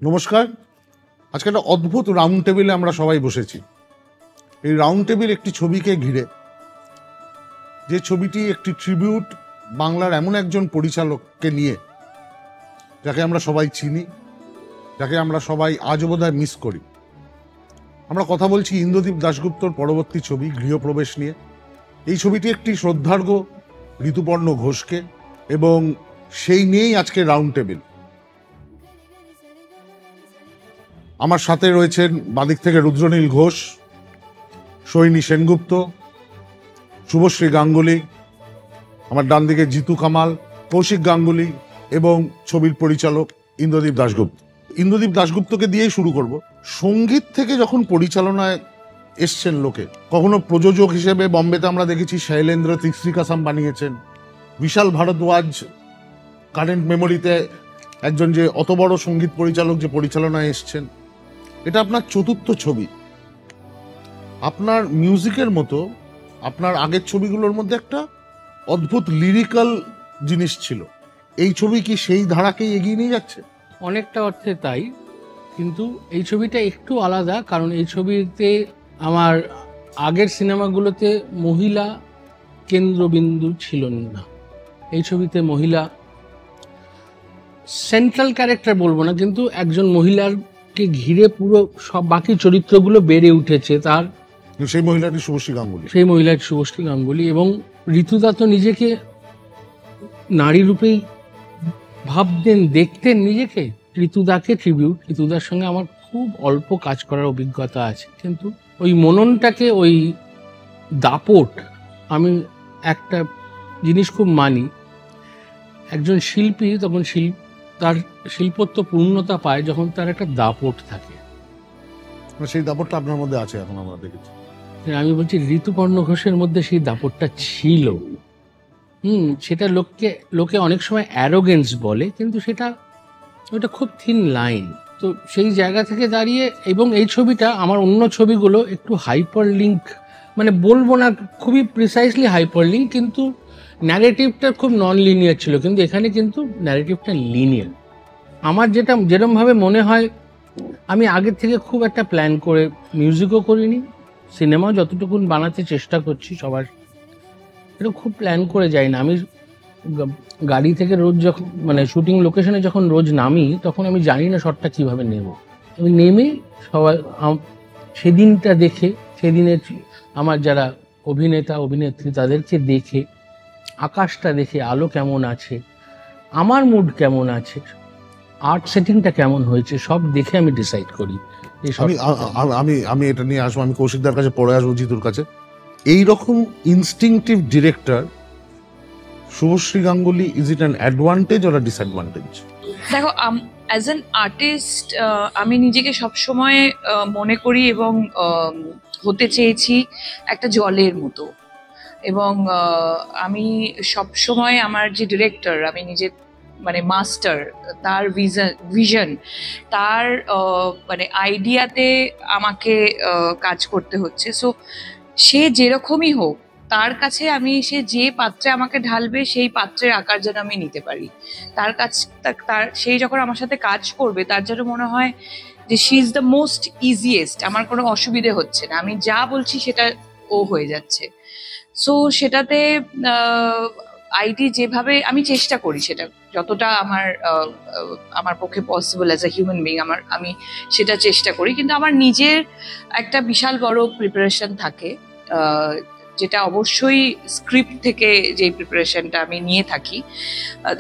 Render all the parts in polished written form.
নমস্কার। আজকে একটা অদ্ভুত রাউন্ড টেবিলে আমরা সবাই বসেছি। এই রাউন্ড টেবিল একটি ছবিকে ঘিরে, যে ছবিটি একটি ট্রিবিউট বাংলার এমন একজন পরিচালককে নিয়ে, যাকে আমরা সবাই চিনি, যাকে আমরা সবাই আজও বোধহয় মিস করি। আমরা কথা বলছি ইন্দ্রদীপ দাশগুপ্তর পরবর্তী ছবি গৃহপ্রবেশ নিয়ে। এই ছবিটি একটি শ্রদ্ধার্ঘ ঋতুপর্ণ ঘোষকে, এবং সেই নিয়েই আজকে রাউন্ড টেবিল। আমার সাথে রয়েছেন বাদিক থেকে রুদ্রনীল ঘোষ, সৈনী সেনগুপ্ত, শুভশ্রী গাঙ্গুলি, আমার ডান দিকে জিতু কামাল, কৌশিক গাঙ্গুলি এবং ছবির পরিচালক ইন্দ্রদীপ দাশগুপ্ত। ইন্দ্রদীপ দাশগুপ্তকে দিয়েই শুরু করব। সঙ্গীত থেকে যখন পরিচালনায় এসছেন লোকে, কখনো প্রযোজক হিসেবে বম্বেতে আমরা দেখেছি শৈলেন্দ্র তৃষ্ণিকাসাম বানিয়েছেন, বিশাল ভারদ্বাজ কারেন্ট মেমোরিতে একজন যে অত বড় সঙ্গীত পরিচালক যে পরিচালনায় এসছেন। এটা আপনার চতুর্থ ছবি। আপনার মিউজিকের মতো আপনার আগের ছবিগুলোর মধ্যে একটা অদ্ভুত লিরিক্যাল জিনিস ছিল। এই ছবি কি সেই ধারাকেই এগিয়ে নিয়ে যাচ্ছে? অনেকটা অর্থে তাই, কিন্তু এই ছবিটা একটু আলাদা, কারণ এই ছবিতে আমার আগের সিনেমাগুলোতে মহিলা কেন্দ্রবিন্দু ছিল না। এই ছবিতে মহিলা সেন্ট্রাল ক্যারেক্টার বলবো না, কিন্তু একজন মহিলাকে ঘিরে পুরো সব বাকি চরিত্রগুলো বেড়ে উঠেছে। তার সেই মহিলাটি শুভশ্রী গাঙ্গুলি। সেই মহিলাটি শুভশ্রী গাঙ্গুলি, এবং ঋতুদা তো নিজেকে নারী রূপেই ভাবতেন, দেখতেন নিজেকে। ঋতুদাকে ট্রিবিউট, ঋতুদার সঙ্গে আমার খুব অল্প কাজ করার অভিজ্ঞতা আছে, কিন্তু ওই মননটাকে, ওই দাপট, আমি একটা জিনিস খুব মানি, একজন শিল্পী তখন তার শিল্পত্ব পূর্ণতা পায় যখন তার একটা দাপট থাকে। সেই দাপটটা আপনার মধ্যে আছে, এখন আমরা দেখেছি। আমি বলছি ঋতুপর্ণ ঘোষের মধ্যে সেই দাপটটা ছিল। সেটা লোকে অনেক সময় অ্যারোগেন্স বলে, কিন্তু ওটা খুব থিন লাইন। তো সেই জায়গা থেকে দাঁড়িয়ে, এবং এই ছবিটা আমার অন্য ছবিগুলো একটু হাইপার লিঙ্ক, মানে বলবো না খুবই প্রিসাইসলি হাইপার লিঙ্ক, কিন্তু ন্যারেটিভটা খুব নন লিনিয়ার ছিল, কিন্তু এখানে কিন্তু ন্যারেটিভটা লিনিয়ার। আমার যেরমভাবে মনে হয়, আমি আগের থেকে খুব একটা প্ল্যান করে মিউজিকও করিনি, সিনেমাও যতটুকুন বানাতে চেষ্টা করছি সবার, এটা খুব প্ল্যান করে যাই না। আমি গাড়ি থেকে রোজ যখন, মানে শুটিং লোকেশনে যখন রোজ নামি, তখন আমি জানি না শটটা কীভাবে নেব। আমি নেমে সবাই সেদিনটা দেখে, সেদিনের আমার যারা অভিনেতা অভিনেত্রী তাদেরকে দেখে, আকাশটা দেখে, আলো কেমন আছে, আমার মুড কেমন আছে, আর্ট সেটিংটা কেমন হয়েছে, সব দেখে আমি ডিসাইড করি। আমি এটা নিয়ে আসবো, আমি কৌশিকদার কাছে পড়ে আসবো, জিতুর কাছে। এইরকম instinctive director Subhashree Ganguly, is it an advantage or disadvantage? দেখো, অ্যাজ অ্যান আর্টিস্ট আমি নিজেকে সবসময় মনে করি এবং হতে চেয়েছি একটা জলের মতো, এবং আমি সবসময় আমার যে ডিরেক্টর, আমি নিজের মানে মাস্টার, তার ভিশন, তার মানে আইডিয়াতে আমাকে কাজ করতে হচ্ছে। সো সে যেরকমই হোক, তার কাছে আমি, সে যে পাত্রে আমাকে ঢালবে সেই পাত্রের আকার যেন আমি নিতে পারি। সেই যখন আমার সাথে কাজ করবে, তার যেন মনে হয় যে she is the most easiest, আমার কোনো অসুবিধে হচ্ছে না, আমি যা বলছি সেটা ও হয়ে যাচ্ছে। সো সেটাতে আইটি যেভাবে আমি চেষ্টা করি, সেটা যতটা আমার পক্ষে possible as a human being, আমি সেটা চেষ্টা করি। কিন্তু আমার নিজের একটা বিশাল বড় প্রিপারেশন থাকে, যেটা অবশ্যই স্ক্রিপ্ট থেকে যে প্রিপারেশনটা আমি নিয়ে থাকি।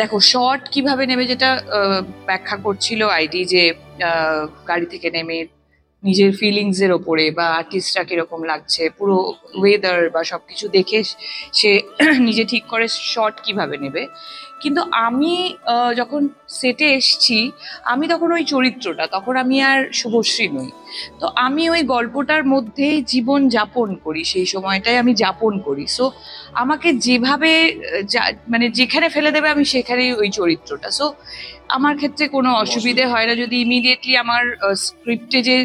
দেখো, শর্ট কিভাবে নেবে, যেটা ব্যাখ্যা করছিল আইডি, যে গাড়ি থেকে নেমে নিজের ফিলিংসের ওপরে, বা আর্টিস্টরা কিরকম লাগছে, পুরো ওয়েদার বা সবকিছু দেখে সে নিজে ঠিক করে শর্ট কিভাবে নেবে। কিন্তু আমি যখন সেটে এসছি, আমি তখন ওই চরিত্রটা, তখন আমি আর শুভশ্রী নই। তো আমি ওই গল্পটার মধ্যেই জীবন যাপন করি, সেই সময়টাই আমি যাপন করি। সো আমাকে যেভাবে মানে যেখানে ফেলে দেবে, আমি সেখানেই ওই চরিত্রটা। সো আমার ক্ষেত্রে কোনো অসুবিধে হয় না যদি ইমিডিয়েটলি আমার স্ক্রিপ্টে যে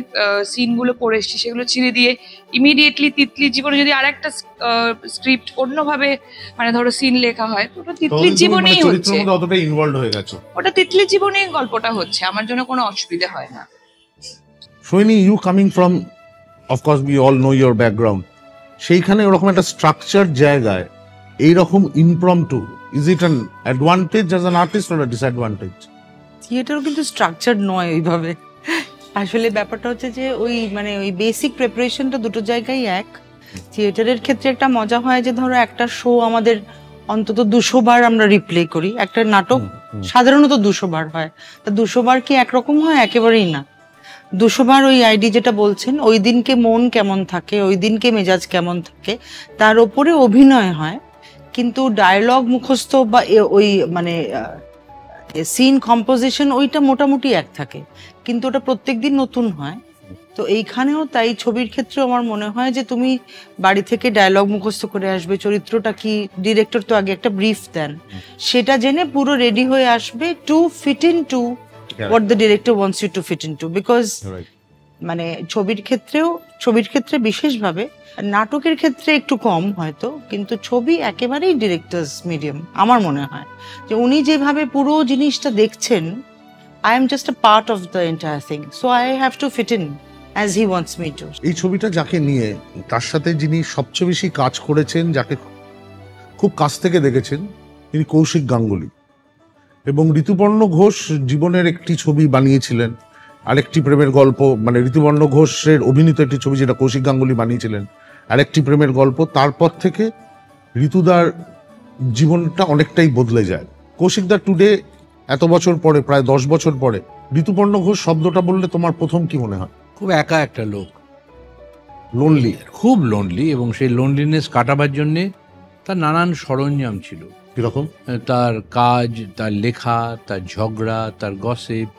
সিনগুলো পড়ে এসছি সেগুলো ছিঁড়ে দিয়ে ইমিডিয়েটলি তিতলির জীবনে যদি আরেকটা স্ক্রিপ্ট অন্যভাবে, মানে ধরো সিন লেখা হয়, তো তিতলির জীবনেই চরিত্রের হচ্ছে। মধ্যে অতটা ইনভলভ হয়ে গেছো। ওটা তিতলি জীবনে গল্পটা হচ্ছে, আমার জন্য কোনো অসুবিধা হয় না। Sohini, you coming from, of course we all know your background, সেইখানে ওরকম একটা স্ট্রাকচার জায়গায় এইরকম impromptu, is it an advantage as an artist or disadvantage? থিয়েটারও কিন্তু স্ট্রাকচার নয় ওইভাবে। আসলে ব্যাপারটা হচ্ছে যে ওই মানে ওই বেসিক প্রিপারেশনটা দুটো জায়গায় এক। থিয়েটারের ক্ষেত্রে একটা মজা হয় যে ধরো একটা শো আমাদের অন্তত 200 বার আমরা রিপ্লে করি, একটা নাটক সাধারণত 200 বার হয়। তা 200 বার কি একরকম হয়? একেবারেই না। 200 বার ওই আইডি যেটা বলছেন, ওই দিনকে মন কেমন থাকে, ওই দিনকে মেজাজ কেমন থাকে, তার ওপরে অভিনয় হয়। কিন্তু ডায়লগ মুখস্থ বা ওই মানে সিন কম্পোজিশন ওইটা মোটামুটি এক থাকে, কিন্তু ওটা প্রত্যেকদিন নতুন হয়। তো এইখানেও তাই, ছবির ক্ষেত্রেও আমার মনে হয় যে তুমি বাড়ি থেকে ডায়লগ মুখস্থ করে আসবে, চরিত্রটা কি, ডিরেক্টর তো আগে একটা ব্রিফ দেন, সেটা জেনে পুরো রেডি হয়ে আসবে to fit in to what the director wants you to fit in to. Because মানে ছবির ক্ষেত্রে বিশেষভাবে, নাটকের ক্ষেত্রে একটু কম হয়তো, কিন্তু ছবি একেবারেই ডিরেক্টরস মিডিয়াম। আমার মনে হয় যে উনি যেভাবে পুরো জিনিসটা দেখছেন, I am just a part of the entire thing, so I have to fit in as he wants me to. এই ছবিটা যাকে নিয়ে, তার সাথে যিনি সবচেয়ে বেশি কাজ করেছেন, যাকে খুব কাছ থেকে দেখেছেন, তিনি কৌশিক গাঙ্গুলি। এবং ঋতুপর্ণ ঘোষ জীবনের একটি ছবি বানিয়েছিলেন, আরেকটি প্রেমের গল্প, মানে ঋতুপর্ণ ঘোষের অভিনীত একটি ছবি যেটা কৌশিক গাঙ্গুলি বানিয়েছিলেন, আরেকটি প্রেমের গল্প। তারপর থেকে ঋতুদার জীবনটা অনেকটাই বদলে যায়। কৌশিকদা টুডে, এত বছর পরে, প্রায় 10 বছর পরে, ঋতুপর্ণ ঘোষ শব্দটা বললে তোমার প্রথম কি মনে হয়? খুব একা একটা লোক, লোনলি, খুব লোনলি, এবং সেই লোনলিনেস কাটাবার জন্যে তার নানান সরঞ্জাম ছিল। কিরকম? তার কাজ, তার লেখা, তার ঝগড়া, তার গসিপ,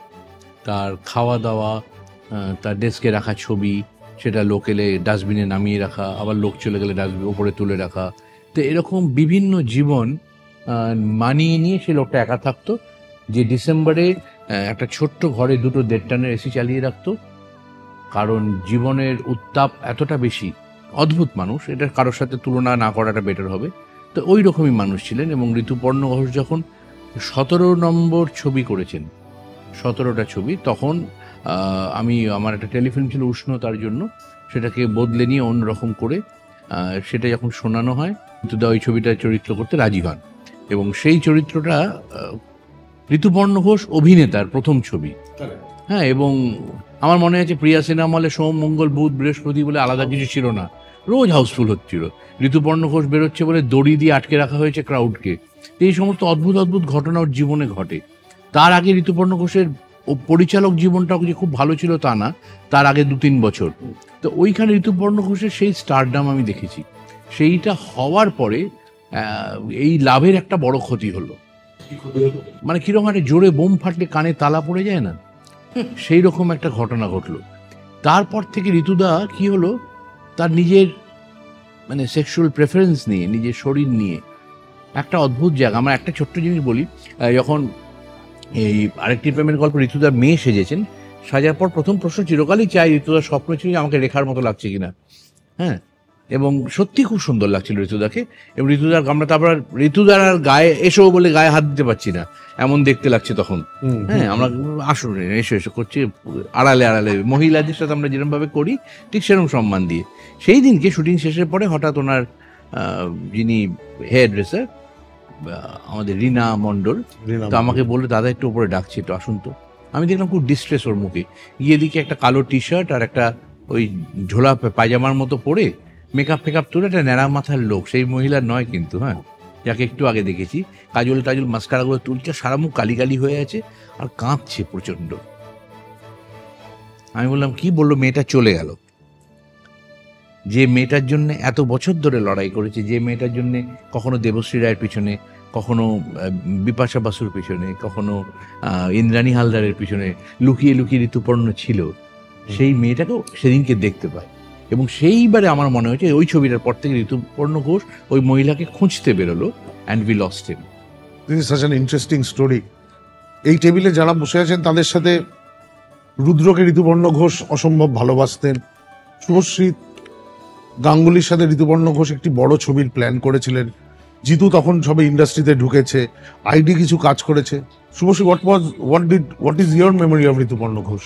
তার খাওয়া দাওয়া, তার ডেস্কে রাখা ছবি, সেটা লোক এলে ডাস্টবিনে নামিয়ে রাখা, আবার লোক চলে গেলে ডাস্টবিন ওপরে তুলে রাখা। তো এরকম বিভিন্ন জীবন মানিয়ে নিয়ে সে লোকটা একা থাকতো, যে ডিসেম্বরে একটা ছোট্ট ঘরে 2 1.5 টনের এসি চালিয়ে রাখতো, কারণ জীবনের উত্তাপ এতটা বেশি। অদ্ভুত মানুষ, এটা কারোর সাথে তুলনা না করাটা বেটার হবে। তো ওই রকমই মানুষ ছিলেন। এবং ঋতুপর্ণ ঘোষ যখন 17 নম্বর ছবি করেছেন, 17টা ছবি, তখন আমার একটা টেলিফিল্ম ছিল উষ্ণতার জন্য, সেটাকে বদলে নিয়ে অন্যরকম করে সেটা যখন শোনানো হয়, ঋতুদা ওই ছবিটার চরিত্র করতে রাজি হন। এবং সেই চরিত্রটা ঋতুপর্ণ ঘোষ অভিনেতার প্রথম ছবি। হ্যাঁ, এবং আমার মনে আছে প্রিয়া সিনেমা হলে সোম, মঙ্গল, বুধ, বৃহস্পতি বলে আলাদা কিছু ছিল না, রোজ হাউসফুল হচ্ছিল। ঋতুপর্ণ ঘোষ বেরোচ্ছে বলে দড়ি দিয়ে আটকে রাখা হয়েছে ক্রাউডকে। এই সমস্ত অদ্ভুত অদ্ভুত ঘটনা ওর জীবনে ঘটে। তার আগে ঋতুপর্ণ ঘোষের পরিচালক জীবনটাও যে খুব ভালো ছিল তা না, তার আগে 2-3 বছর। তো ওইখানে ঋতুপর্ণ ঘোষের সেই স্টারডাম আমি দেখেছি। সেইটা হওয়ার পরে এই লাভের একটা বড় ক্ষতি হলো। মানে কিরকম একটা জোরে বোম ফাটলে কানে তালা পড়ে যায় না, সেই রকম একটা ঘটনা ঘটলো। তারপর থেকে ঋতুদা কি হলো, তার নিজের মানে সেক্সুয়াল প্রেফারেন্স নিয়ে, নিজের শরীর নিয়ে একটা অদ্ভুত জায়গা। আমার একটা ছোট্ট জিনিস বলি, যখন এই আরেকটি প্রেমের গল্প ঋতুদার মেয়ে সেজেছেন, সাজার পর প্রথম প্রশ্ন চিরকালই চাই, ঋতুদার স্বপ্ন ছিল যে আমাকে রেখার মতো লাগছে কিনা। হ্যাঁ, এবং সত্যি খুব সুন্দর লাগছিল ঋতুদাকে। এবং ঋতুদার, আমরা তারপর ঋতুদার আর গায়ে এসো বলে গায়ে হাত দিতে পারছি না, এমন দেখতে লাগছে তখন। হ্যাঁ, আমরা আসুন এসো এসো করছি, আড়ালে আড়ালে মহিলাদের সাথে আমরা যেরকমভাবে করি ঠিক সেরকম সম্মান দিয়ে। সেই দিনকে শুটিং শেষের পরে হঠাৎ ওনার যিনি হেয়ার ড্রেসার, আমাদের রীনা মণ্ডল, তো আমাকে বললো দাদা একটু উপরে ডাকছি, একটু আসুন তো। আমি দেখলাম খুব ডিস্ট্রেস ওর মুখে, গিয়ে দিকে একটা কালো টি শার্ট আর একটা ওই ঝোলা পায়জামার মতো পরে, মেকআপ ফেকআপ তুলে একটা ন্যাড়া মাথার লোক, সেই মহিলার নয় কিন্তু, হ্যাঁ, যাকে একটু আগে দেখেছি, কাজল টাজল মাস্কারাগুলো তুলছে, সারা মুখ কালি কালি হয়ে আছে আর কাঁদছে প্রচণ্ড। আমি বললাম কি? বললো মেয়েটা চলে গেল। যে মেয়েটার জন্য এত বছর ধরে লড়াই করেছে, যে মেয়েটার জন্য কখনো দেবশ্রী রায়ের পিছনে, কখনো বিপাশা বাসুর পিছনে, কখনো ইন্দ্রাণী হালদারের পিছনে লুকিয়ে লুকিয়ে ঋতুপর্ণ ছিল, সেই মেয়েটাকেও সেদিনকে দেখতে পায়। এবং সেইবারে আমার মনে হয়েছে ওই ছবিটার পর থেকে ঋতুপর্ণ ঘোষ ওই মহিলাকে খুঁজতে বেরোলো, and we lost him. This is such an interesting story. এই টেবিলে যারা বসে আছেন তাদের সাথে রুদ্রকে ঋতুপর্ণ ঘোষ অসম্ভব ভালোবাসতেন। শুভশ্রী গাঙ্গুলির সাথে ঋতুপর্ণ ঘোষ একটি বড় ছবির প্ল্যান করেছিলেন, জিতু তখন সবে ইন্ডাস্ট্রিতে ঢুকেছে, আইডি কিছু কাজ করেছে। Subhashree, what is your memory of Rituparno Ghosh?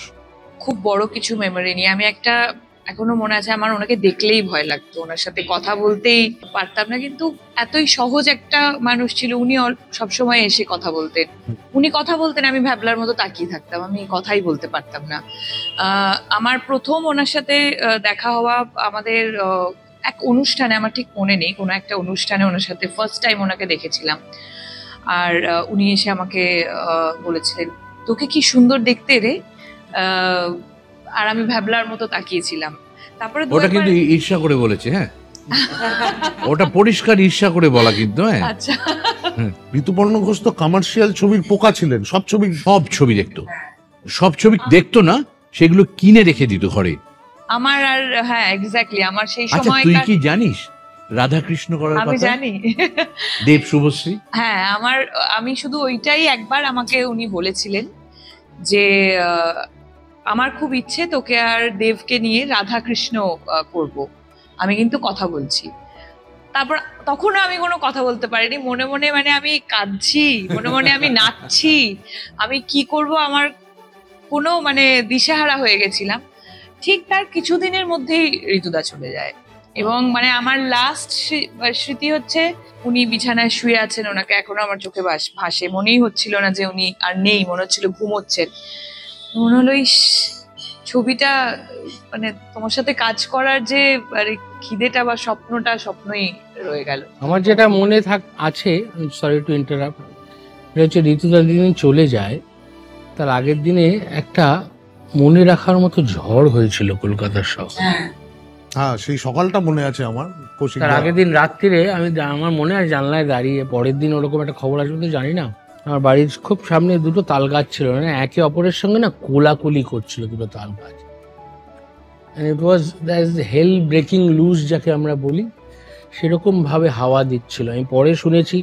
খুব বড় কিছু মেমোরি নিয়ে আমি একটা, এখনো মনে আছে আমার ওনাকে দেখলেই ভয় লাগতো, ওনার সাথে কথা বলতেই পারতাম না, কিন্তু এতই সহজ একটা মানুষ ছিল উনি। সবসময় এসে কথা বলতেন, উনি কথা বলতেন আমি ভ্যাবলার মতো তাকিয়ে থাকতাম, আমি কথাই বলতে পারতাম না। আমার প্রথম ওনার সাথে দেখা হওয়া আমাদের এক অনুষ্ঠানে, আমার ঠিক মনে নেই, কোনো একটা অনুষ্ঠানে ওনার সাথে ফার্স্ট টাইম ওনাকে দেখেছিলাম। আর উনি এসে আমাকে বলেছিলেন, তোকে কি সুন্দর দেখতে রে। আর আমি ভ্যাবলার মতো তাকিয়েছিলাম। তারপরে ওটা কিন্তু ঈর্ষা করে বলেছে, হ্যাঁ ওটা পরিষ্কার ঈর্ষা করে বলা কিন্তু। হ্যাঁ আচ্ছা, ঋতুপর্ণ ঘোষ তো কমার্শিয়াল ছবির পোকা ছিলেন, সব ছবি দেখতো, সব ছবি দেখতো না, সেগুলো কিনে রেখে দিত ঘরে। আমার আর হ্যাঁ এক্স্যাক্টলি আমার সেই আচ্ছা, সময় তুই কি জানিস রাধাকৃষ্ণ করার আমি কথা? জানি। দেব শুভশ্রী, হ্যাঁ আমি শুধু ওইটাই একবার আমাকে উনি বলেছিলেন যে আমার খুব ইচ্ছে তোকে আর দেবকে নিয়ে রাধা কৃষ্ণ করব, আমি কিন্তু কথা বলছি। তারপর তখনও আমি কোনো কথা বলতে পারিনি, মনে মনে মানে আমি কাঁদছি, মনে মনে আমি নাচছি, আমি কি করব আমার কোনো মানে দিশেহারা হয়ে গেছিলাম। ঠিক তার কিছুদিনের মধ্যেই ঋতুদা চলে যায়, এবং মানে আমার লাস্ট স্মৃতি হচ্ছে উনি বিছানায় শুয়ে আছেন, ওনাকে এখনো আমার চোখে ভাসে, মনেই হচ্ছিল না যে উনি আর নেই, মনে হচ্ছিল ঘুমোচ্ছেন। মনে হলো ছবিটা মানে তোমার সাথে কাজ করার যে খিদেটা বা স্বপ্নই রয়ে গেল। আমার যেটা মনে আছে, সরি টু ইন্টারাপ্ট, এটা হচ্ছে ঋতুদা যেদিন চলে যায় তার আগের দিনে একটা মনে রাখার মতো ঝড় হয়েছিল কলকাতার শহরে। হ্যাঁ, সেই সকালটা মনে আছে আমার। তার আগের দিন রাত্রিরে আমার মনে হয় জানলায় দাঁড়িয়ে, পরের দিন ওরকম একটা খবর আসবে তো জানি না, আমার বাড়ির খুব সামনে দুটো তাল গাছ ছিল, মানে একে অপরের সঙ্গে না কোলাকুলি করছিল দুটো তাল গাছ। ইট ওয়াজ হেল ব্রেকিং লুজ যাকে আমরা বলি, সেরকম ভাবে হাওয়া দিচ্ছিল। আমি পরে শুনেছি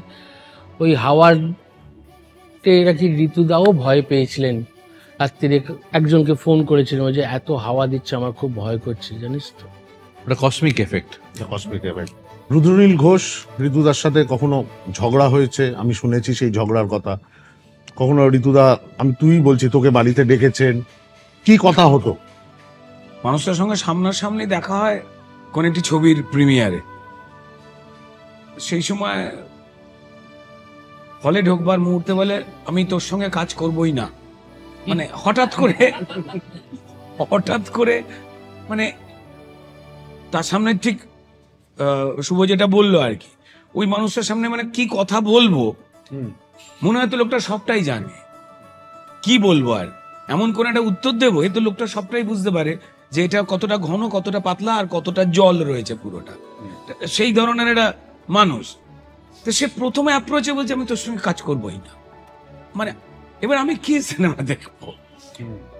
ওই হাওয়াতে নাকি ঋতুদাও ভয় পেয়েছিলেন, রাত্রিরে একজনকে ফোন করেছিলেন যে এত হাওয়া দিচ্ছে আমার খুব ভয় করছে, জানিস তো। ওটা কসমিক এফেক্ট। রুদ্রনীল ঘোষ ঋতুদার সাথে কখনো ঝগড়া হয়েছে, আমি শুনেছি সেই ঝগড়ার কথা। কখনো ঋতুদা, আমি তুই বলছি, তোকে বাড়িতে ডেকেছেন, কি কথা হতো? মানুষটার সঙ্গে সামনাসামনি দেখা হয় কোন একটি ছবির প্রিমিয়ারে, সেই সময় হলে ঢোকবার মুহূর্তে বলে আমি তোর সঙ্গে কাজ করবই না, মানে হঠাৎ করে মানে তার সামনে ঠিক শুভ যেটা বললো আর কি, ওই মানুষটার সামনে মানে কি কথা বলবো, মনে হয় তো লোকটা সবটাই জানে, কি বলবো আর এমন কোন একটা উত্তর দেবো, এ তো লোকটা সবটাই বুঝতে পারে যে এটা কতটা ঘন, কতটা পাতলা আর কতটা জল রয়েছে পুরোটা, সেই ধরনের একটা মানুষ। তো সে প্রথমে অ্যাপ্রোচে বলছে আমি তোর সঙ্গে কাজ করবোই না, মানে এবার আমি কি সিনেমা দেখবো।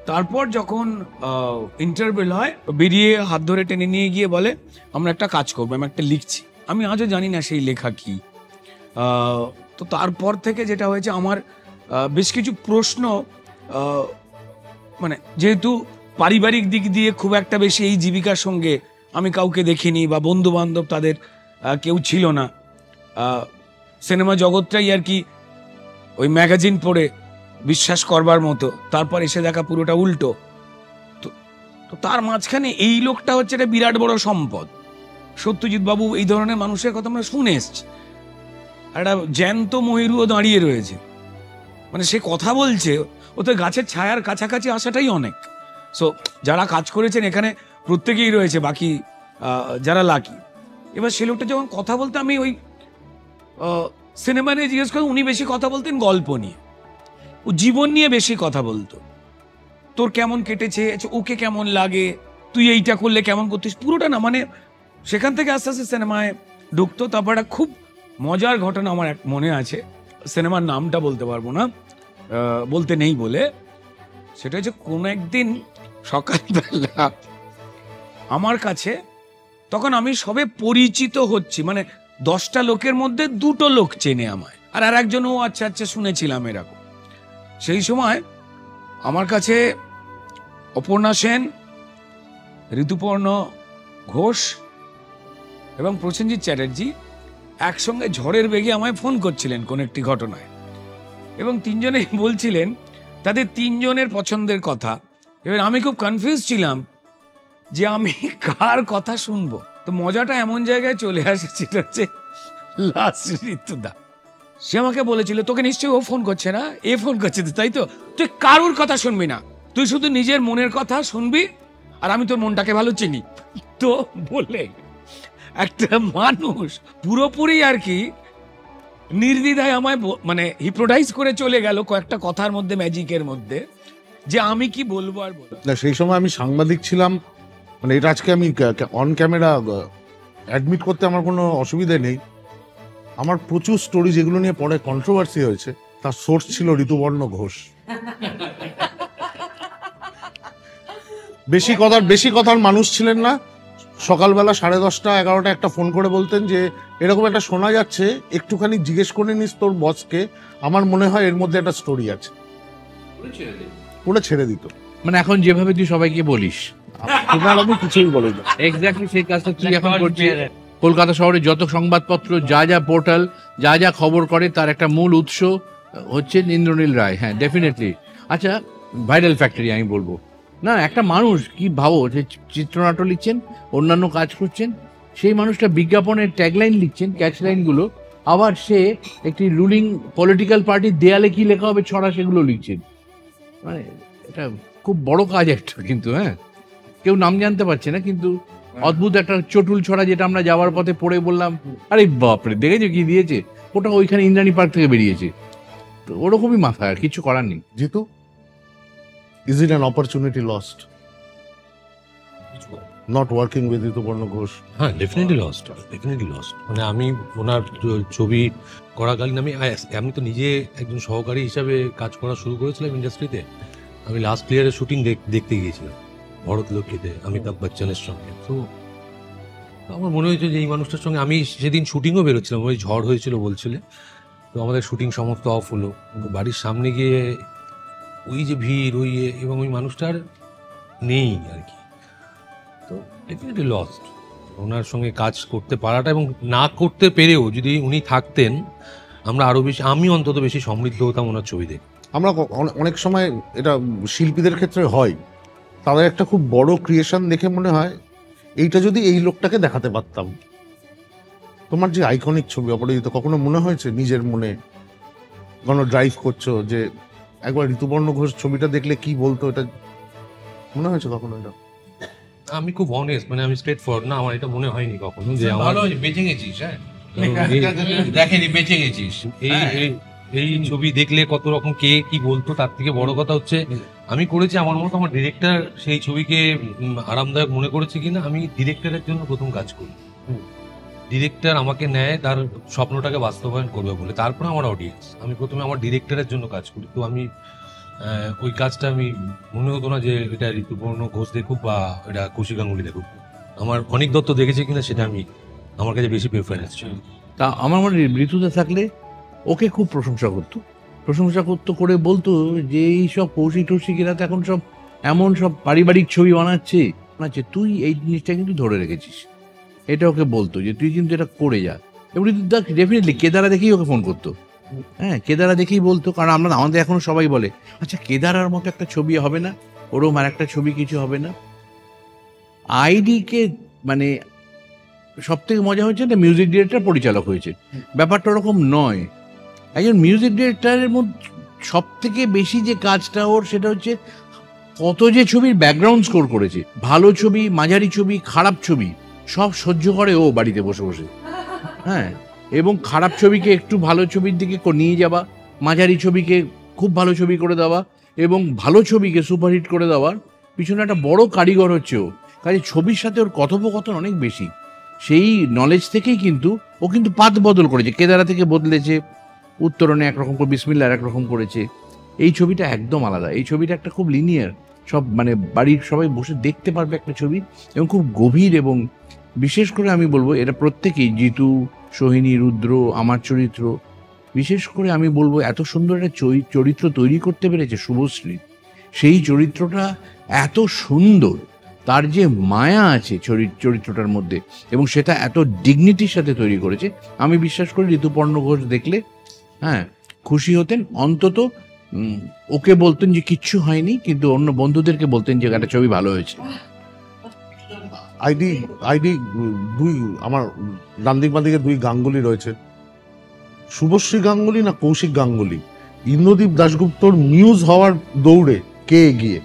তারপর যখন ইন্টারভেল হয়, বেরিয়ে হাত ধরে টেনে নিয়ে গিয়ে বলে আমরা একটা কাজ করবো, আমি একটা লিখছি, আমি আজও জানি না সেই লেখা কি। তো তারপর থেকে যেটা হয়েছে, আমার বেশ কিছু প্রশ্ন, মানে যেহেতু পারিবারিক দিক দিয়ে খুব একটা বেশি এই জীবিকার সঙ্গে আমি কাউকে দেখিনি বা বন্ধু বান্ধব তাদের কেউ ছিল না, সিনেমা জগৎটাই আর কি ওই ম্যাগাজিন পড়ে বিশ্বাস করবার মতো, তারপর এসে দেখা পুরোটা উল্টো। তো তার মাঝখানে এই লোকটা হচ্ছে একটা বিরাট বড় সম্পদ। সত্যজিৎ বাবু এই ধরনের মানুষের কথা আমরা শুনে এসছি, একটা জ্যান্ত ময়ূরও দাঁড়িয়ে রয়েছে, মানে সে কথা বলছে, ও তো গাছের ছায়ার কাছাকাছি আসাটাই অনেক। সো যারা কাজ করেছেন এখানে প্রত্যেকেই রয়েছে, বাকি যারা লাকি। এবার সে লোকটা যখন কথা বলতে, আমি ওই সিনেমা নিয়ে জিজ্ঞেস করি, উনি বেশি কথা বলতেন গল্প নিয়ে, ও জীবন নিয়ে বেশি কথা বলতো, তোর কেমন কেটেছে, ওকে কেমন লাগে, তুই এইটা করলে কেমন করতিস, পুরোটা না, মানে সেখান থেকে আস্তে আস্তে সিনেমায় ঢুকতো। তারপর একটা খুব মজার ঘটনা আমার মনে আছে, সিনেমার নামটা বলতে পারবো না, বলতে নেই বলে, সেটা হচ্ছে কোনো একদিন সকালবেলা আমার কাছে, তখন আমি সবে পরিচিত হচ্ছি, মানে 10টা লোকের মধ্যে 2টো লোক চেনে আমায়, আর একজন ও আচ্ছা আচ্ছা শুনেছিলাম এরকম। সেই সময় আমার কাছে অপর্ণা সেন, ঋতুপর্ণ ঘোষ এবং প্রসেনজিৎ চ্যাটার্জি একসঙ্গে ঝড়ের বেগে আমায় ফোন করছিলেন কোন একটি ঘটনায়, এবং তিনজনেই বলছিলেন তাদের তিনজনের পছন্দের কথা। এবার আমি খুব কনফিউজ ছিলাম যে আমি কার কথা শুনবো। তো মজাটা এমন জায়গায় চলে আসে, হচ্ছে লাস্ট ঋতুদা। সে আমাকে বলেছিল তোকে নিশ্চয়ই ও ফোন করছে না, এ ফোন করছে, তাই তো? তুই কারুর কথা শুনবি না, তুই শুধু নিজের মনের কথা শুনবি, আর আমি তোর মনটাকে ভালো চিনি। তো বলে একটা মানুষ পুরোপুরি আর কি নির্দ্বিধায় আমায় মানে হিপ্নোটাইজ করে চলে গেল কয়েকটা কথার মধ্যে, ম্যাজিকের মধ্যে, যে আমি কি বলবো আর বলবো না। সেই সময় আমি সাংবাদিক ছিলাম, মানে এটা আজকে আমি অন ক্যামেরা অ্যাডমিট করতে আমার কোনো অসুবিধা নেই। আমার প্রচুর স্টোরি যেগুলো নিয়ে পরে কন্ট্রোভার্সি হয়েছে, তার সোর্স ছিল ঋতুপর্ণ ঘোষ। বেশি কথার মানুষ ছিলেন না। সকালবেলা 10:30 11টা একটা ফোন করে বলতেন যে এরকম একটা শোনা যাচ্ছে, একটুখানি জিজ্ঞেস করে নিস তোর বসকে, আমার মনে হয় এর মধ্যে একটা স্টোরি আছে, পুরো ছেড়ে দিত। মানে এখন যেভাবে তুই সবাইকে বলিস, তোমার আমি কিছুই বলি না। এক্স্যাক্টলি সেই কাজটা তুই এখন করছিস। কলকাতা শহরে যত সংবাদপত্র, যা যা পোর্টাল, যা যা খবর করে, তার একটা মূল উৎস হচ্ছে ইন্দ্রনীল রায়। হ্যাঁ, ডেফিনেটলি। আচ্ছা, ভাইরাল ফ্যাক্টরি আমি বলবো না, একটা মানুষ কি ভাবো, যে চিত্রনাট্য লিখছেন, অন্যান্য কাজ করছেন, সেই মানুষটা বিজ্ঞাপনের ট্যাগলাইন লিখছেন, ক্যাচ লাইনগুলো, আবার সে একটি রুলিং পলিটিক্যাল পার্টির দেয়ালে কি লেখা হবে ছড়া, সেগুলো লিখছেন। মানে এটা খুব বড় কাজ একটা, কিন্তু হ্যাঁ, কেউ নাম জানতে পারছে না, কিন্তু অদ্ভুত একটা চটুল ছড়া, যেটা আমরা যাওয়ার পথে পড়ে বললাম আরে বাপরে, দেখেছো কি দিয়েছে, ওটা ওইখানে ইন্দ্রাণী পার্ক থেকে বেরিয়েছে। তো ওরকমই মাথা, আর কিছু করার নেই। Jitu, is it an opportunity lost not working with Rituparno Ghosh? হ্যাঁ, ডেফিনেটলি লস্ট, ডেফিনেটলি লস্ট। মানে আমি ওনার ছবি করাকালীন আমি তো নিজে একজন সহকারী হিসাবে কাজ করা শুরু করেছিলাম ইন্ডাস্ট্রিতে। আমি লাস্ট ইয়ারের শুটিং দেখতে গিয়েছিলাম ভরত লক্ষ্মীতে অমিতাভ বচ্চনের সঙ্গে। তো আমার মনে হয়েছে যে এই মানুষটার সঙ্গে আমি সেদিন শুটিংও বেরোচ্ছিলাম, ওই ঝড় হয়েছিল বলছিলে, তো আমাদের শুটিং সমস্ত অফ হলো। বাড়ির সামনে গিয়ে ওই যে ভিড়, ওই এবং ওই মানুষটার নেই আর কি। তো ডেফিনেটলি লস্ট ওনার সঙ্গে কাজ করতে পারাটা, এবং না করতে পেরেও যদি উনি থাকতেন, আমরা আরো বেশি, আমি অন্তত বেশি সমৃদ্ধ হতাম ওনার ছবি দেখে। আমরা অনেক সময় এটা শিল্পীদের ক্ষেত্রে হয়, তাদের একটা খুব বড় ক্রিয়েশন দেখে মনে হয় এইটা যদি এই লোকটাকে দেখাতে পারতাম। তোমার যে আইকনিক ছবি অপরাজিত, কখনো মনে হয়েছে নিজের মনে, কোনো ড্রাইভ করছো যে একবার ঋতুপর্ণ ঘোষ ছবিটা দেখলে কি বলতো, এটা মনে হয়েছে কখনো? এটা আমি খুব অনেস্ট, মানে আমি স্ট্রেট ফরওয়ার্ড না, আমার এটা মনে হয়নি কখনো যে ভালো বেঁচে গেছিস। হ্যাঁ, দেখেনি বেঁচে গেছিস। এই ছবি দেখলে কত রকম কে কি বলতো, তার থেকে বড় কথা হচ্ছে আমি করেছি আমার মতো, আমার ডিরেক্টর সেই ছবিকে আরামদায়ক মনে করেছে কিনা। আমি ডিরেক্টরের জন্য প্রথম কাজ করি, ডিরেক্টর আমাকে নেয় তার স্বপ্নটাকে বাস্তবায়ন করবে বলে, তারপরে আমার অডিয়েন্স। আমি প্রথমে আমার ডিরেক্টরের জন্য কাজ করি। তো আমি ওই কাজটা আমি মনে হতো না যে এটা ঋতুপর্ণ ঘোষ দেখুক বা এটা কৌশিক গাঙ্গুলি দেখুক। আমার অনেক দত্ত দেখেছে কিনা সেটা আমি, আমার কাছে বেশি প্রেফারেন্স ছিল। তা আমার মনে হয় ঋতুতে থাকলে ওকে খুব প্রশংসা করতো করে বলতো যে এই সব কৌশিক টৌশিকেরা তো এখন সব এমন সব পারিবারিক ছবি বানাচ্ছে, তুই এই জিনিসটা কিন্তু ধরে রেখেছিস। এটা ওকে বলতো যে তুই কিন্তু এটা করে যা। এবং ডেফিনেটলি কেদারা দেখেই ওকে ফোন করতো। হ্যাঁ, কেদারা দেখেই বলতো, কারণ আমাদের এখনো সবাই বলে আচ্ছা কেদারার মতো একটা ছবি হবে না, ওরম আর একটা ছবি কিছু হবে না। আইডিকে মানে সব থেকে মজা হচ্ছে না, মিউজিক ডিরেক্টর পরিচালক হয়েছে, ব্যাপারটা ওরকম নয়। একজন মিউজিক ডিরেক্টরের মধ্যে সব থেকে বেশি যে কাজটা ওর, সেটা হচ্ছে কত যে ছবির ব্যাকগ্রাউন্ড স্কোর করেছে। ভালো ছবি, মাঝারি ছবি, খারাপ ছবি সব সহ্য করে ও বাড়িতে বসে বসে। হ্যাঁ, এবং খারাপ ছবিকে একটু ভালো ছবির দিকে নিয়ে যাওয়া, মাঝারি ছবিকে খুব ভালো ছবি করে দেওয়া, এবং ভালো ছবিকে সুপারহিট করে দেওয়ার পিছনে একটা বড় কারিগর হচ্ছে ও। কাজে ছবির সাথে ওর কথোপকথন অনেক বেশি। সেই নলেজ থেকেই কিন্তু ও কিন্তু পাত বদল করেছে, কেদারা থেকে বদলেছে, উত্তরণে একরকম করে, বিসমিল্লাহ একরকম করেছে। এই ছবিটা একদম আলাদা। এই ছবিটা একটা খুব লিনিয়ার, সব মানে বাড়ির সবাই বসে দেখতে পারবে একটা ছবি, এবং খুব গভীর। এবং বিশেষ করে আমি বলবো এটা প্রত্যেকেই, জিতু, সোহিনী, রুদ্র, আমার চরিত্র, বিশেষ করে আমি বলবো এত সুন্দর একটা চরিত্র তৈরি করতে পেরেছে শুভশ্রী। সেই চরিত্রটা এত সুন্দর, তার যে মায়া আছে চরিত্রটার মধ্যে, এবং সেটা এত ডিগনিটির সাথে তৈরি করেছে, আমি বিশ্বাস করি ঋতুপর্ণ ঘোষ দেখলে হ্যাঁ খুশি হতেন। অন্তত ওকে বলতেন যে কিচ্ছু হয়নি, কিন্তু অন্য বন্ধুদেরকে বলতেন যে একটা ছবি ভালো হয়েছে। আইডি দুই, আমার ডান দিক বাঁ দিকে দুই গাঙ্গুলি রয়েছে, শুভশ্রী গাঙ্গুলি না কৌশিক গাঙ্গুলি, ইন্দ্রদীপ দাশগুপ্তর মিউজ হওয়ার দৌড়ে কে এগিয়ে?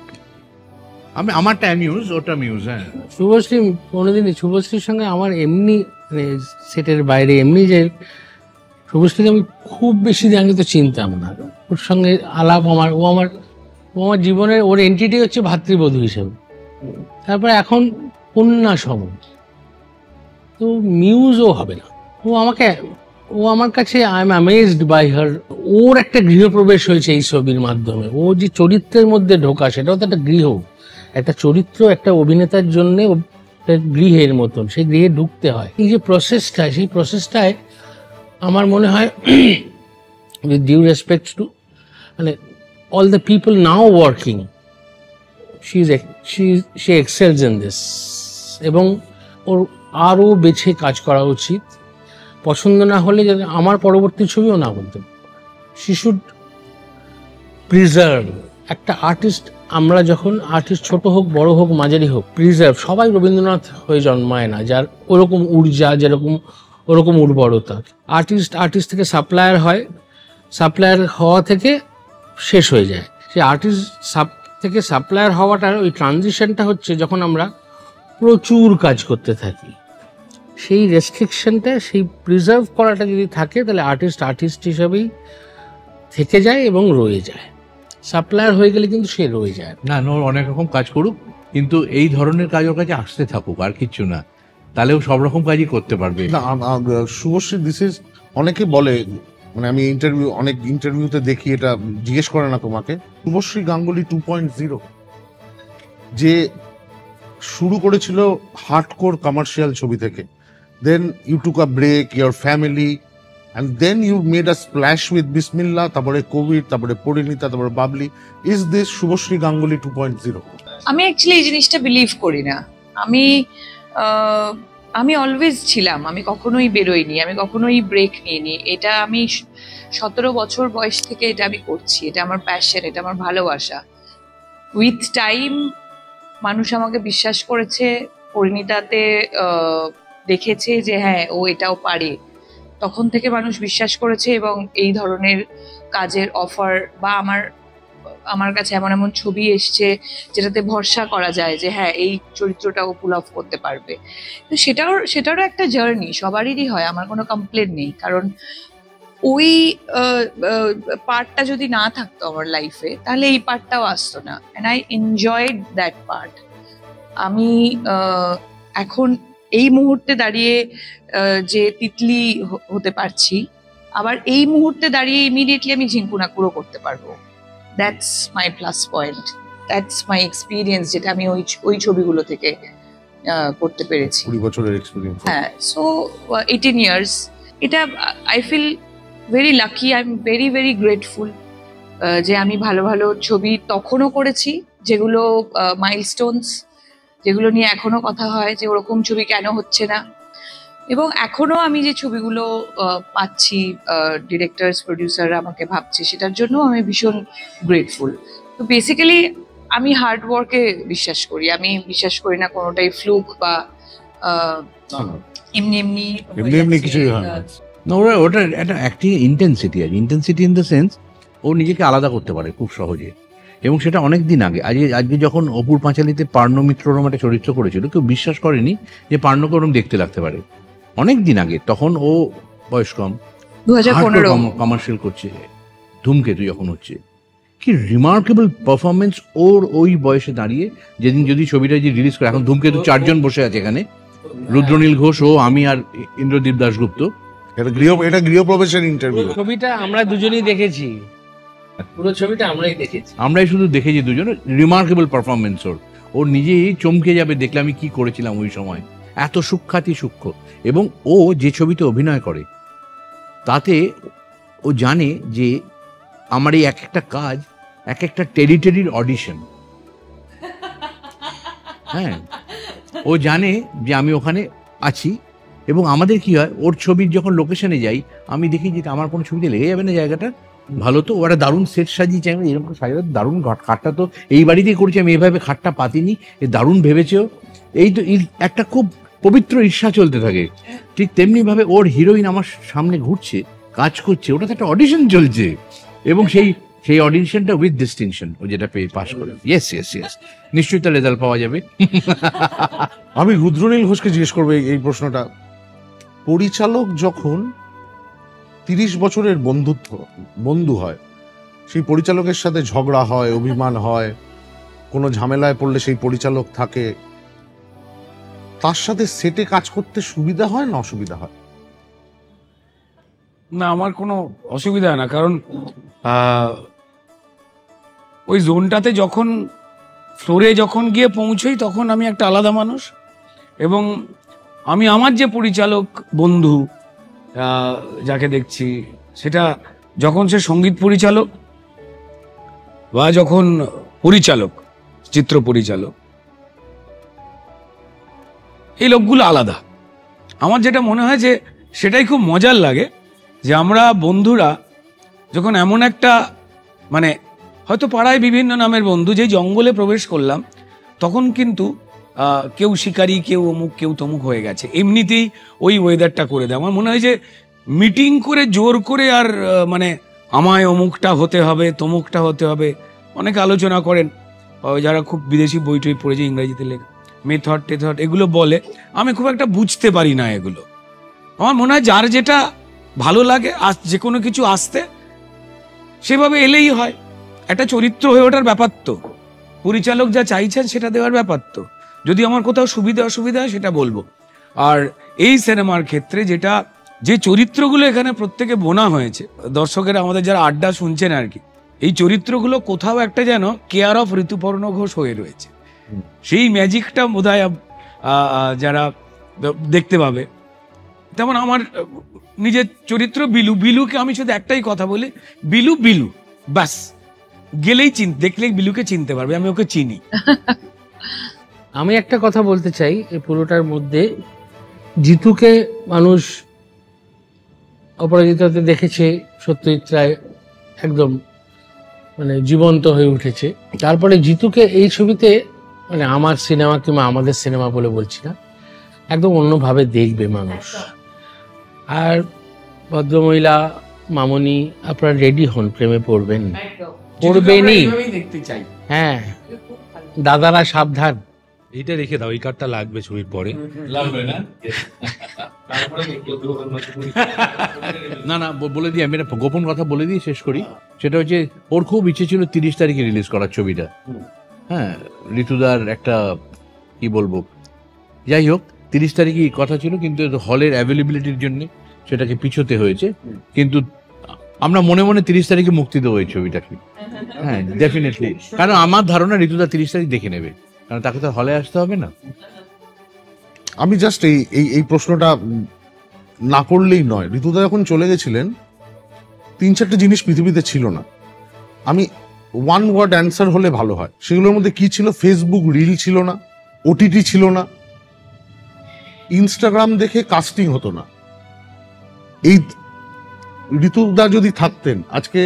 আমারটা মিউজ, ওটা মিউজ। হ্যাঁ, শুভশ্রী কোনোদিনই, শুভশ্রীর সঙ্গে আমার এমনি মানে সেটের বাইরে এমনি যে শুভশ্রীকে আমি খুব বেশি আগে তো চিনতাম না, ওর সঙ্গে আলাপ আমার, ও আমার জীবনের, ওর এন্টিটি হচ্ছে ভাতৃবধূ হিসেবে, তারপরে এখন কন্যা সম, তো মিউজও হবে না। ও আমার কাছে I am amazed by her. ওর একটা গৃহপ্রবেশ হয়েছে এই ছবির মাধ্যমে। ও যে চরিত্রের মধ্যে ঢোকা, সেটাও তো একটা গৃহ, একটা চরিত্র একটা অভিনেতার জন্যে গৃহের মতন, সেই গৃহে ঢুকতে হয়। এই যে প্রসেসটা, সেই প্রসেসটায় আমার মনে হয় উইথ ডিউ রেসপেক্ট টু মানে all the people now working, she excels in this, এবং ওর আরও বেছে কাজ করা উচিত। পছন্দ না হলে যাতে আমার পরবর্তী ছবিও না বলতে, she should preserve একটা আর্টিস্ট। আমরা যখন আর্টিস্ট, ছোট হোক বড় হোক মাঝারি হোক, প্রিজার্ভ, সবাই রবীন্দ্রনাথ হয়ে জন্মায় না, যার ওরকম ঊর্জা, যেরকম ওরকম উর্বরতা। আর্টিস্ট থেকে সাপ্লায়ার হয়, সাপ্লায়ার হওয়া থেকে শেষ হয়ে যায়। সে আর্টিস্ট থেকে সাপ্লায়ার হওয়াটার ওই ট্রানজিশনটা হচ্ছে যখন আমরা প্রচুর কাজ করতে থাকি। সেই রেস্ট্রিকশনটা, সেই প্রিজার্ভ করাটা যদি থাকে, তাহলে আর্টিস্ট হিসাবেই থেকে যায় এবং রয়ে যায়। সাপ্লায়ার হয়ে গেলে কিন্তু সে রয়ে যায় না। ওর অনেক রকম কাজ করুক, কিন্তু এই ধরনের কাজ ওর কাছে আসতে থাকুক, আর কিচ্ছু না, তাহলেও সব রকম কাজই করতে পারবে। না, শুভশ্রী দিস ইজ, অনেকে বলে, মানে আমি অনেক ইন্টারভিউতে দেখি, এটা জিজ্ঞেস করে না তোমাকে, শুভশ্রী গাঙ্গুলি 2.0, যে শুরু করেছিল হার্ডকোর কমার্শিয়াল ছবি থেকে, then you took a break, your family, and then you made a splash with Bismillah, তারপরে কোভিড, তারপরে পরিণীতা, তারপরে বাবলি। Is this Subhashree Ganguly 2.0? আমি অ্যাকচুয়ালি এই জিনিসটা বিলিভ করি না। আমি অলওয়েজ ছিলাম, আমি কখনোই বেরোইনি, আমি কখনোই ব্রেক নিইনি। এটা আমি 17 বছর বয়স থেকে এটা আমি করছি, এটা আমার প্যাশন, এটা আমার ভালোবাসা। উইথ টাইম মানুষ আমাকে বিশ্বাস করেছে, পরিণীতাতে দেখেছে যে হ্যাঁ ও এটাও পারে, তখন থেকে মানুষ বিশ্বাস করেছে, এবং এই ধরনের কাজের অফার বা আমার কাছে এমন এমন ছবি এসছে যেটাতে ভরসা করা যায় যে হ্যাঁ এই চরিত্রটাও পুল অফ করতে পারবে। তো সেটারও একটা জার্নি সবারই হয়, আমার কোনো কমপ্লেন নেই, কারণ ওই পার্টটা যদি না থাকতো আমার লাইফে, তাহলে এই পার্টটাও আসতো না, and I enjoyed that part. আমি এখন এই মুহূর্তে দাঁড়িয়ে যে তিতলি হতে পারছি, আবার এই মুহূর্তে দাঁড়িয়ে ইমিডিয়েটলি আমি ঝিঙ্কুনাকুড়ো করতে পারবো। That's my plus point, that's my experience, যেটা আমি ওই ছবিগুলো থেকে করতে পেরেছি। 20 বছরের এক্সপিরিয়েন্স। হ্যাঁ, সো 18 ইয়ার্স, এটা I feel very lucky, I am very very grateful যে আমি ভালো ভালো ছবি তখনও করেছি, যেগুলো মাইলস্টোনস, যেগুলো নিয়ে এখনো কথা হয় যে ওরকম ছবি কেন হচ্ছে না, এবং এখনো আমি যে ছবিগুলো পাচ্ছি, ডিরেক্টরস প্রডিউসাররা আমাকে ভাবছে, সেটার জন্য আমি ভীষণ গ্রেটফুল। তো বেসিক্যালি আমি হার্ড ওয়ার্কে বিশ্বাস করি, আমি বিশ্বাস করি না কোনোটাই ফ্লুক বা এমনি কিছুই হয় না। না, ওটা একটা অ্যাক্টিং ইন্টেন্সিটি আছে, ইন্টেন্সিটি ইন দ্য সেন্স ও নিজেকে আলাদা করতে পারে খুব সহজে, এবং সেটা অনেক দিন আগে। আজকে যখন অপুর পাঁচালীতে পার্ণ মিত্ররম একটা চরিত্র করেছিল, কেউ বিশ্বাস করেনি যে পার্ণকে ওরম দেখতে লাগতে পারে। অনেক দিন আগে, তখন ও বয়স কম, 2015 কমার্শিয়াল করছে, ধূমকেতু যখন হচ্ছে, কি রিমার্কেবল পারফরমেন্স ওর ওই বয়সে দাঁড়িয়ে। যেদিন যদি ছবিটা যে রিলিজ করে, এখন ধূমকেতু 4 জন বসে আছে এখানে, রুদ্রনীল ঘোষ, ও, আমি আর ইন্দ্রদীপ দাশগুপ্ত। এটা গৃহপ্রবেশের ইন্টারভিউ। ছবিটা আমরা দুজনেই দেখেছি, পুরো ছবিটা আমরাই শুধু দেখেছি দুজন। রিমার্কেবল পারফরমেন্স ওর নিজেই চমকে যাবে দেখলে আমি কি করেছিলাম ওই সময়, এত সূক্ষ্ম। এবং ও যে ছবিতে অভিনয় করে তাতে ও জানে যে আমার এই এক একটা কাজ এক একটা টেরিটরির অডিশন। হ্যাঁ, ও জানে যে আমি ওখানে আছি। এবং আমাদের কি হয়, ওর ছবির যখন লোকেশনে যাই আমি দেখি যে আমার কোনো ছবিতে লেগে যাবে না জায়গাটা, ভালো তো, ওরা দারুণ সেট সাজিয়েছে, আমি এরকম সাজাতে দারুণ খাটটা তো এই বাড়িতেই করেছি, আমি এভাবে খাটটা পাতিনি, এ দারুণ ভেবেছেও। এই তো একটা খুব পবিত্র ঈর্ষা চলতে থাকে। ঠিক তেমনি ভাবে ওর হিরোইন আমার সামনে ঘুরছে, কাজ করছে, ওটা তো একটা অডিশন চলছে, এবং সেই অডিশনটা উইথ ডিস্টিংশন ও যেটা পেয়ে পাস করে। ইয়েস ইয়েস ইয়েস, নিশ্চয়ই তার রেজাল্ট পাওয়া যাবে। আমি রুদ্রনীল ঘোষকে জিজ্ঞেস করবো এই প্রশ্নটা। পরিচালক যখন 30 বছরের বন্ধু হয়, সেই পরিচালকের সাথে ঝগড়া হয়, অভিমান হয়, কোনো ঝামেলায় পড়লে সেই পরিচালক থাকে, তার সাথে সেটে কাজ করতে সুবিধা হয় না অসুবিধা হয়? না, আমার কোনো অসুবিধা হয় না, কারণ ওই জোনটাতে যখন ফ্লোরে যখন গিয়ে পৌঁছই তখন আমি একটা আলাদা মানুষ, এবং আমি আমার যে পরিচালক বন্ধু যাকে দেখছি, সেটা যখন সে সঙ্গীত পরিচালক বা যখন পরিচালক, চিত্র পরিচালক, এই লোকগুলো আলাদা। আমার যেটা মনে হয় যে সেটাই খুব মজার লাগে, যে আমরা বন্ধুরা যখন এমন একটা, মানে হয়তো পাড়ায় বিভিন্ন নামের বন্ধু, যে জঙ্গলে প্রবেশ করলাম, তখন কিন্তু কেউ শিকারি, কেউ অমুক, কেউ তমুক হয়ে গেছে, এমনিতেই ওই ওয়েদারটা করে দেয়। আমার মনে হয় যে মিটিং করে জোর করে আর মানে আমায় অমুকটা হতে হবে, তমুকটা হতে হবে, অনেকে আলোচনা করেন, যারা খুব বিদেশি বই টই পড়েছে, ইংরেজিতে লেখা মেথড টেথড এগুলো বলে, আমি খুব একটা বুঝতে পারি না এগুলো। আমার মনে হয় যার যেটা ভালো লাগে, যে কোনো কিছু আসতে সেভাবে এলেই হয়। একটা চরিত্র হয়ে ওঠার ব্যাপার তো, পরিচালক যা চাইছেন সেটা দেওয়ার ব্যাপার তো। যদি আমার কোথাও সুবিধা অসুবিধা হয় সেটা বলবো। আর এই সিনেমার ক্ষেত্রে যে চরিত্রগুলো এখানে প্রত্যেকে বোনা হয়েছে, দর্শকেরা আমাদের যারা আড্ডা শুনছেন আর কি, এই চরিত্রগুলো কোথাও একটা যেন কেয়ার অফ ঋতুপর্ণ ঘোষ হয়ে রয়েছে। সেই ম্যাজিকটা বোধহয় যারা দেখতে পাবে। তেমন আমার নিজের চরিত্র বিলুকে আমি শুধু একটাই কথা বলি, বিলু ব্যাস, গেলেই দেখলেই বিলুকে চিনতে পারবে, আমি ওকে চিনি। আমি একটা কথা বলতে চাই, এই পুরোটার মধ্যে জিতুকে মানুষ অপরাজিতাতে দেখেছে, সত্যজিৎ রায় একদম মানে জীবন্ত হয়ে উঠেছে। তারপরে জিতুকে এই ছবিতে, মানে আমার সিনেমা কিংবা আমাদের সিনেমা বলে বলছি না, একদম অন্যভাবে দেখবে মানুষ। আর ভদ্রমহিলা মামনি, আপনারা রেডি হন, প্রেমে পড়বেন, পড়বেনই, দেখতে চাই। হ্যাঁ দাদারা সাবধান। এইটা রেখে দাও, এই কার্ডটা লাগবে ছবির পরে। লাগবে না? না না, বলে দিই, আমি একটা গোপন কথা বলে দিয়ে শেষ করি। সেটা হচ্ছে, ওর খুব ইচ্ছে ছিল 30 তারিখে রিলিজ করার ছবিটা। হ্যাঁ, ঋতুদার একটা কি বলবো, যাই হোক 30 তারিখই কথা ছিল, কিন্তু হলের অ্যাভেলেবিলিটির জন্য সেটাকে পিছোতে হয়েছে। কিন্তু আমরা মনে মনে 30 তারিখে মুক্তি দেবো এই ছবিটাকে। হ্যাঁ ডেফিনেটলি, কারণ আমার ধারণা ঋতুদা 30 তারিখ দেখে নেবে, কারণ তাকে তো হলে আসতে হবে না। আমি জাস্ট এই প্রশ্নটা না করলেই নয়। ঋতুদা যখন চলে গেছিলেন, 3-4টে জিনিস পৃথিবীতে ছিল না। আমি ওয়ান ওয়ার্ড অ্যান্সার হলে ভালো হয়। সেগুলোর মধ্যে কি ছিল? ফেসবুক রিল ছিল না, ওটিটি ছিল না, ইনস্টাগ্রাম দেখে কাস্টিং হতো না। এই ঋতুদা যদি থাকতেন, আজকে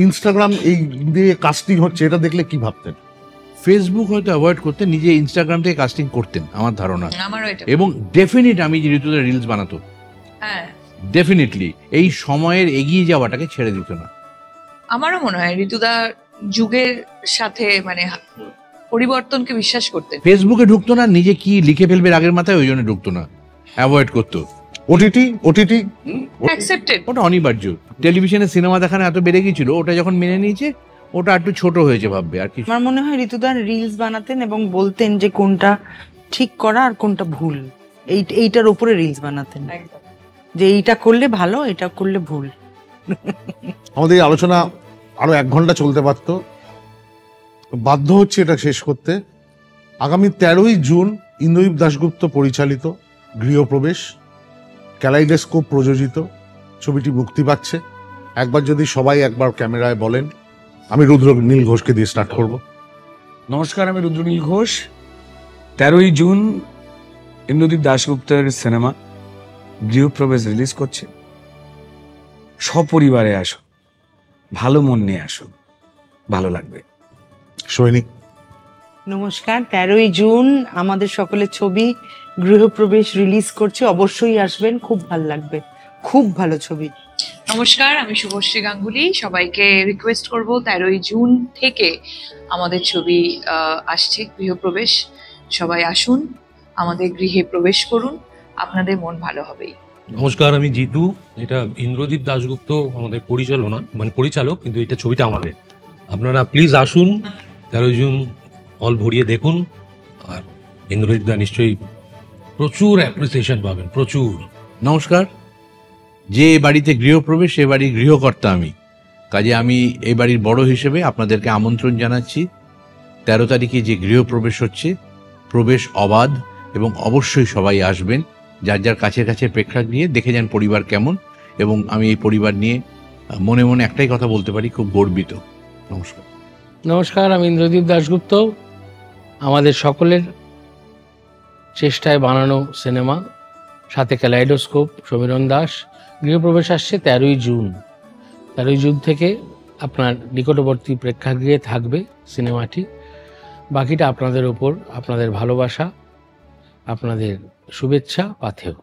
ইনস্টাগ্রাম এই দিয়ে কাস্টিং হচ্ছে, এটা দেখলে কি ভাবতেন? ফেসবুক হয়তো অ্যাভয়েড করতেন, নিজে ইনস্টাগ্রাম থেকে কাস্টিং করতেন আমার ধারণা। আমারও এটা, এবং ডেফিনেট আমি যে ঋতুদের রিলস বানাতো, হ্যাঁ ডেফিনেটলি এই সময়ের এগিয়ে যাওয়াটাকে ছেড়ে দিত না। আমারও মনে হয় ঋতুদা যুগের সাথে মানে পরিবর্তনকে বিশ্বাস করতেন। ফেসবুকে ঢুকতো না, নিজে কি লিখে ফেলবে আগের মাথায়, ওই জন্য ঢুকতো না, অ্যাভয়েড করতো। ওটিটি অ্যাকসেপ্টেড, ওটা অনিবার্য। টেলিভিশনে সিনেমা দেখানো এত বেড়ে গিয়েছিল, ওটা যখন মেনে নিয়েছে, ওটা একটু ছোট হয়েছে ভাববে আর কি। আমার মনে হয় ঋতুদার রিলস বানাতেন এবং বলতেন যে কোনটা ঠিক করা আর কোনটা ভুল, এইটার উপরে রিলস বানাতেন, যে এইটা করলে ভালো, এটা করলে ভুল। আমাদের এই আলোচনা আরো 1 ঘন্টা চলতে পারতো, বাধ্য হচ্ছে এটা শেষ করতে। আগামী 13ই জুন ইন্দ্রদীপ দাশগুপ্ত পরিচালিত গৃহপ্রবেশ, ক্যালাইডোস্কোপ প্রযোজিত ছবিটি মুক্তি পাচ্ছে। একবার যদি সবাই একবার ক্যামেরায় বলেন। আমি রুদ্রনীল ঘোষকে দিয়ে স্টার্ট করব। নমস্কার, আমি রুদ্রনীল ঘোষ। 13ই জুন ইন্দ্রদীপ দাশগুপ্তের সিনেমা গৃহপ্রবেশ রিলিজ করছে। সপরিবারে আসো, ভালো মন নিয়ে আসো, ভালো লাগবে। সৈনিক, নমস্কার, 13ই জুন আমাদের সকলের ছবি গৃহপ্রবেশ রিলিজ করছে, অবশ্যই আসবেন, খুব ভালো লাগবে, খুব ভালো ছবি। নমস্কার, আমি শুভশ্রী গাঙ্গুলি। সবাইকে রিকোয়েস্ট করব 13ই জুন থেকে আমাদের ছবি আসছে গৃহপ্রবেশ। সবাই আসুন, আমাদের গৃহে প্রবেশ করুন, আপনাদের মন ভালো হবেই। নমস্কার, আমি জিতু। এটা ইন্দ্রদীপ দাশগুপ্ত আমাদের পরিচালক, কিন্তু এটা ছবিটা আমাদের। আপনারা প্লিজ আসুন, 13 জুন হল ভরিয়ে দেখুন। আর ইন্দ্রদীপ দা নিশ্চয়ই প্রচুর অ্যাপ্রিসিয়েশন পাবেন, প্রচুর। নমস্কার, যে বাড়িতে গৃহপ্রবেশ সে বাড়ির গৃহকর্তা আমি, কাজে আমি এই বাড়ির বড় হিসেবে আপনাদেরকে আমন্ত্রণ জানাচ্ছি। 13 তারিখে যে গৃহপ্রবেশ হচ্ছে, প্রবেশ অবাধ এবং অবশ্যই সবাই আসবেন। যার যার কাছে কাছে প্রেক্ষাগৃহে দেখে যান পরিবার কেমন, এবং আমি এই পরিবার নিয়ে মনে মনে একটাই কথা বলতে পারি, খুব গর্বিত। নমস্কার। নমস্কার, আমি ইন্দ্রদীপ দাশগুপ্ত। আমাদের সকলের চেষ্টায় বানানো সিনেমা, সাথে ক্যালাইডোস্কোপ, সমীরণ দাস। গৃহপ্রবেশ আসছে 13ই জুন। 13ই জুন থেকে আপনার নিকটবর্তী প্রেক্ষাগৃহে থাকবে সিনেমাটি। বাকিটা আপনাদের ওপর, আপনাদের ভালোবাসা, আপনাদের শুভেচ্ছা পাথেয়।